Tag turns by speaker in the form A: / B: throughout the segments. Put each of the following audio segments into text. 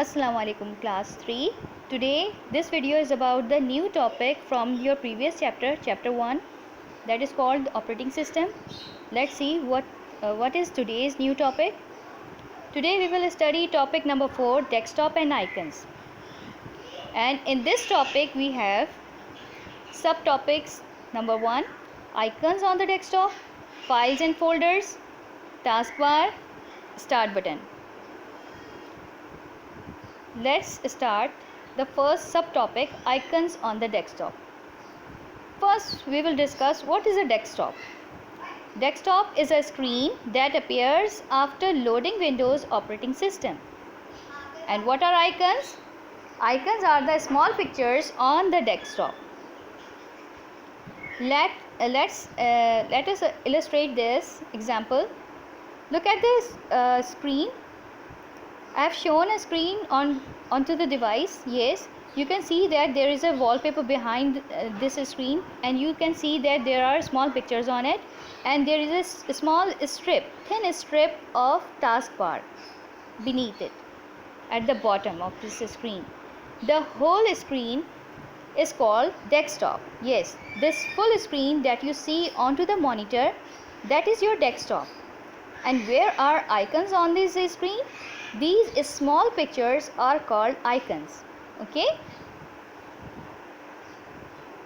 A: Assalamu alaikum class 3. Today this video is about the new topic from your previous chapter 1, that is called operating system. Let's see what is today's new topic. Today we will study topic number 4, desktop and icons. And in this topic we have subtopics. Number 1, icons on the desktop, files and folders, taskbar, start button. Let's start the first subtopic, icons on the desktop. First, we will discuss what is a desktop. Desktop is a screen that appears after loading Windows operating system. And what are icons? Icons are the small pictures on the desktop. Let us illustrate this example. Look at this screen. I have shown a screen onto the device. Yes, you can see that there is a wallpaper behind this screen, and you can see that there are small pictures on it, and there is a small thin strip of taskbar beneath it at the bottom of this screen. The whole screen is called desktop. Yes, this full screen that you see onto the monitor, that is your desktop. And where are icons on this screen? These small pictures are called icons. Okay.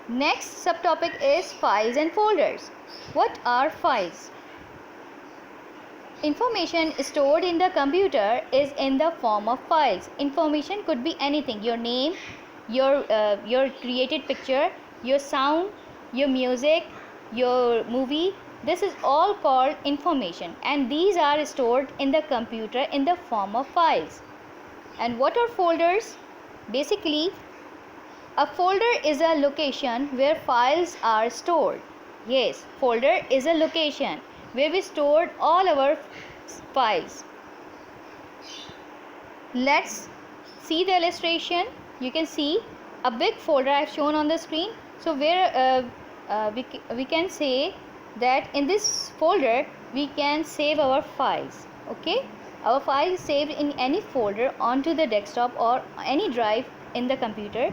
A: Next subtopic is files and folders. What are files? Information stored in the computer is in the form of files. Information could be anything: your name, your created picture, your sound, your music, your movie. This is all called information, and these are stored in the computer in the form of files. And what are folders? Basically, a folder is a location where files are stored. Yes, folder is a location where we stored all our files. Let's see the illustration. You can see a big folder I have shown on the screen. So where we can say that in this folder we can save our files. Okay, our file is saved in any folder onto the desktop or any drive in the computer.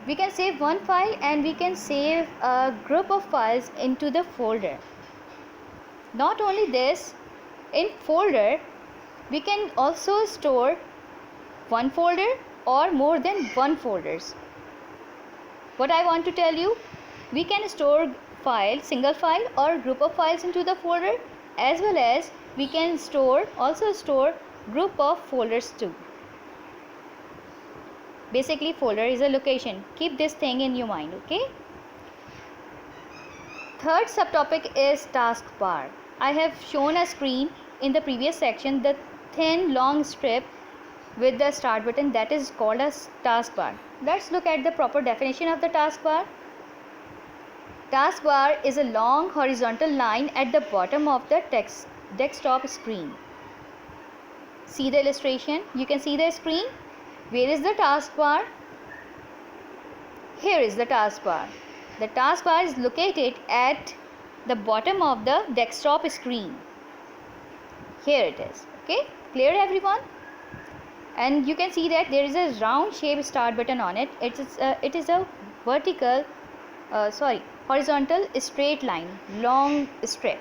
A: We can save one file, and we can save a group of files into the folder. Not only this, in folder we can also store one folder or more than one folders. What I want to tell you, we can store single file or group of files into the folder, as well as we can also store group of folders too. Basically, folder is a location. Keep this thing in your mind. Okay. Third subtopic is taskbar. I have shown a screen in the previous section, the thin long strip with the start button, that is called a taskbar. Let's look at the proper definition of the taskbar. Taskbar is a long horizontal line at the bottom of the desktop screen. See the illustration. You can see the screen. Where is the taskbar? Here is the taskbar. The taskbar is located at the bottom of the desktop screen. Here it is. Okay, clear everyone? And you can see that there is a round shaped start button on it. It is a horizontal straight line, long strip.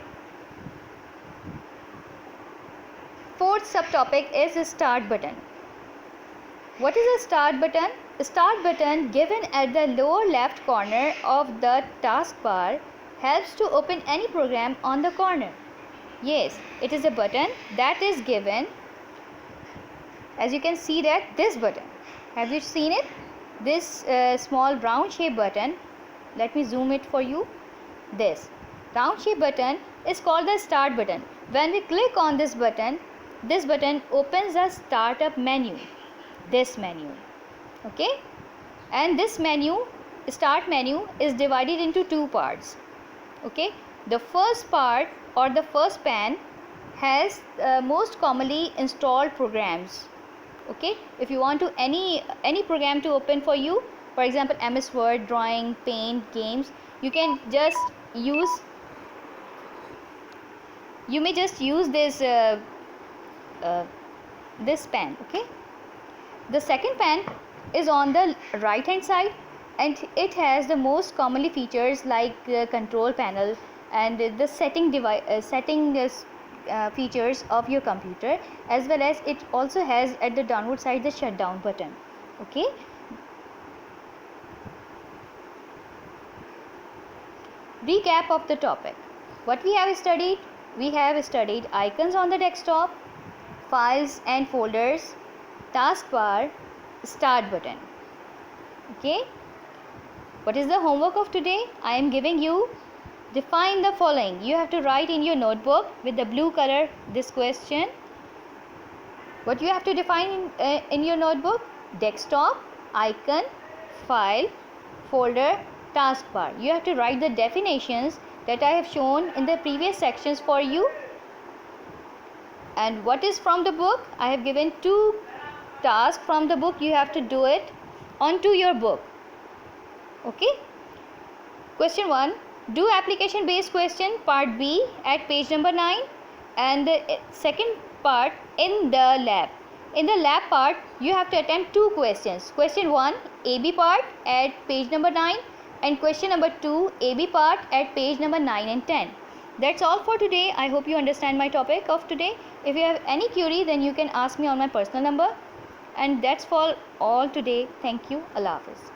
A: Fourth subtopic is start button. What is a start button? A start button given at the lower left corner of the taskbar helps to open any program on the corner. Yes, it is a button that is given. As you can see that this button, have you seen it? This small round shaped button, let me zoom it for you. This round shaped button is called the start button. When we click on this button opens a startup menu, this menu. Okay, and this start menu is divided into two parts. Okay, the first part or the first pane has most commonly installed programs. Okay, if you want to any program to open for you, for example MS Word, drawing, paint, games, you may just use this this pen. Okay, The second pen is on the right hand side, and it has the most commonly features like the control panel and the features of your computer, as well as it also has at the downward side the shutdown button. Okay. Recap of the topic. What we have studied? We have studied icons on the desktop, files and folders, taskbar, start button. Okay. What is the homework of today? I am giving you, define the following. You have to write in your notebook with the blue color this question. What you have to define in your notebook? Desktop, icon, file, folder, taskbar. You have to write the definitions that I have shown in the previous sections for you. And what is from the book? I have given 2 tasks from the book. You have to do it onto your book. Okay. Question 1. Do application based question part B at page number 9, and the second part in the lab. In the lab part, you have to attempt 2 questions. Question 1 AB part at page number 9, and question number 2 AB part at page number 9 and 10. That's all for today. I hope you understand my topic of today. If you have any query, then you can ask me on my personal number. And that's for all today. Thank you. Allah Hafiz.